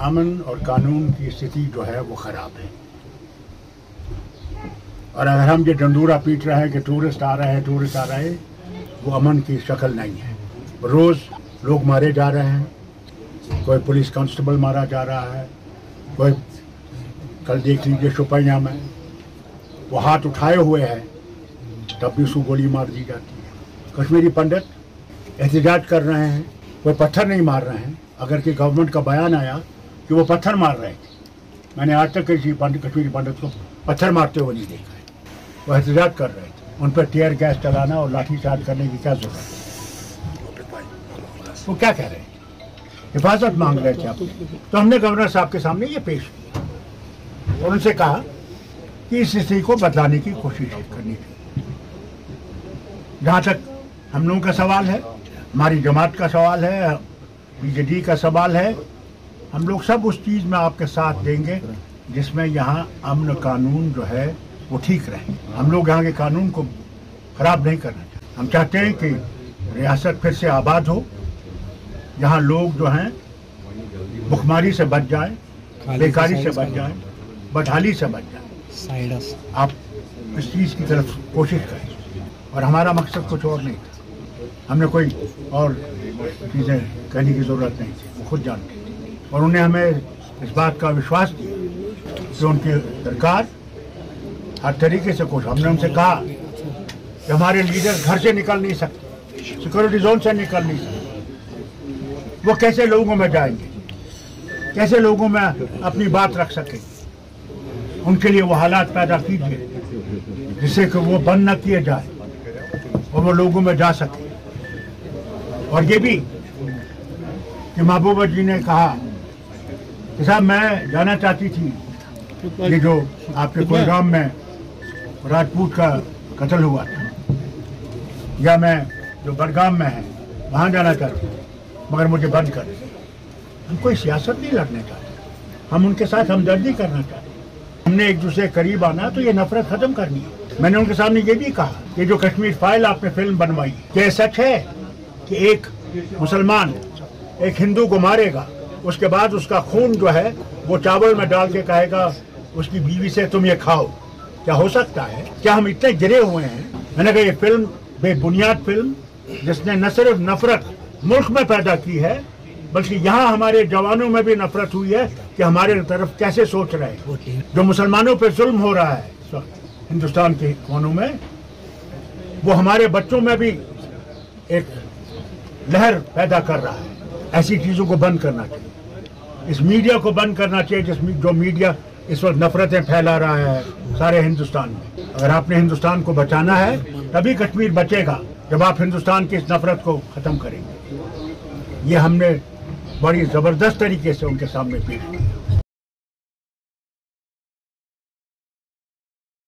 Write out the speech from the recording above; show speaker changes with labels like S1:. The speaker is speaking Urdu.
S1: امن اور قانون کی استھتی جو ہے وہ خراب ہے. اور اگر ہم یہ ڈنڈورا پیٹ رہے ہیں کہ ٹورسٹ آ رہے ہیں, وہ امن کی شکل نہیں ہے. روز لوگ مارے جا رہے ہیں, کوئی پولیس کانسٹیبل مارا جا رہا ہے, کوئی کل دیکھ لیجیے شوپیاں میں وہ ہاتھ اٹھائے ہوئے ہے تب بھی اس کو گولی مار دی جاتی ہے. کشمیری پنڈت احتجاج کر رہے ہیں, کوئی پتھر نہیں مار رہے ہیں. اگر کہ گورنمنٹ کا بیان آیا کہ وہ پتھر مار رہے تھے, میں نے آج تک کسی کشمیری پنڈت کو پتھر مارتے ہوئے نہیں دیکھا ہے. وہ احتجاج کر رہے تھے. ان پر ٹیئر گیس چلانا اور لاٹھی چارج کرنے کی کیا ضرورت ہے؟ وہ کیا کہہ رہے ہیں؟ حفاظت مانگ رہے تھے آپ. تو ہم نے گورنر صاحب کے سامنے یہ پیش کیا اور ان سے کہا کہ اس استھتی کو بدلانے کی کوشش کرنی چاہیے. جہاں تک ہم لوگوں کا سوال ہے, ہماری جماعت کا سوال ہے, بی جے ڈی کا سوال ہے, ہم لوگ سب اس چیز میں آپ کے ساتھ دیں گے جس میں یہاں امن قانون جو ہے وہ ٹھیک رہے. ہم لوگ یہاں کے قانون کو خراب نہیں کرنا چاہتے. ہم چاہتے ہیں کہ ریاست پھر سے آباد ہو, یہاں لوگ جو ہیں بھوکماری سے بچ جائیں, بیکاری سے بچ جائیں, بدحالی سے بچ جائیں. آپ اس چیز کی طرف کوشش کریں. اور ہمارا مقصد کچھ اور نہیں تھا. ہم نے کوئی اور چیزیں کہنے کی ضرورت نہیں تھی, وہ خود جانتے ہیں. اور انہیں ہمیں اس بات کا وشواس دیا کہ ان کی سرکار ہر طریقے سے کوشش. ہم نے ان سے کہا کہ ہمارے لیڈر گھر سے نکل نہیں سکتے, سیکورٹی زون سے نکل نہیں سکتے. وہ کیسے لوگوں میں جائیں گے, کیسے لوگوں میں اپنی بات رکھ سکیں؟ ان کے لیے وہ حالات پیدا کیجیے جس سے کہ وہ بند نہ کیے جائیں اور وہ لوگوں میں جا سکیں. اور یہ بھی کہ محبوبہ جی نے کہا کہ صاحب میں جانا چاہتی تھی یہ جو آپ کے کولگام میں راجپوت کا قتل ہوا تھا, یا میں جو بڑگام میں ہے وہاں جانا چاہتی تھی, مگر مجھے بند کر دیا. ہم کوئی سیاست نہیں لڑنے چاہتے, ہم ان کے ساتھ ہمدردی کرنا چاہتے. ہم نے ایک دوسرے قریب آنا تو یہ نفرت ختم کرنی ہے. میں نے ان کے سامنے یہ بھی کہا کہ جو کشمیر فائل آپ نے فلم بنوائی, کیا سچ ہے کہ ایک مسلمان ایک ہندو کو مارے گا, اس کے بعد اس کا خون جو ہے وہ چاول میں ڈال کے کہے گا اس کی بیوی سے تم یہ کھاؤ؟ کیا ہو سکتا ہے؟ کیا ہم اتنے گرے ہوئے ہیں؟ میں نے کہا یہ فلم بے بنیاد فلم جس نے نہ صرف نفرت ملک میں پیدا کی ہے بلکہ یہاں ہمارے جوانوں میں بھی نفرت ہوئی ہے کہ ہمارے طرف کیسے سوچ رہے ہیں. جو مسلمانوں پہ ظلم ہو رہا ہے اس وقت ہندوستان کے کونوں میں, وہ ہمارے بچوں میں بھی ایک لہر پیدا کر رہا ہے. ایسی چیزوں کو بند کرنا چاہیے. اس میڈیا کو بند کرنا چاہیے جو میڈیا اس وقت نفرتیں پھیلا رہا ہے سارے ہندوستان میں. اگر آپ نے ہندوستان کو بچانا ہے تبھی کشمیر بچے گا جب آپ ہندوستان کی اس نفرت کو ختم کریں گے. یہ ہم نے بڑی زبردست طریقے سے ان کے سامنے پیش کیا.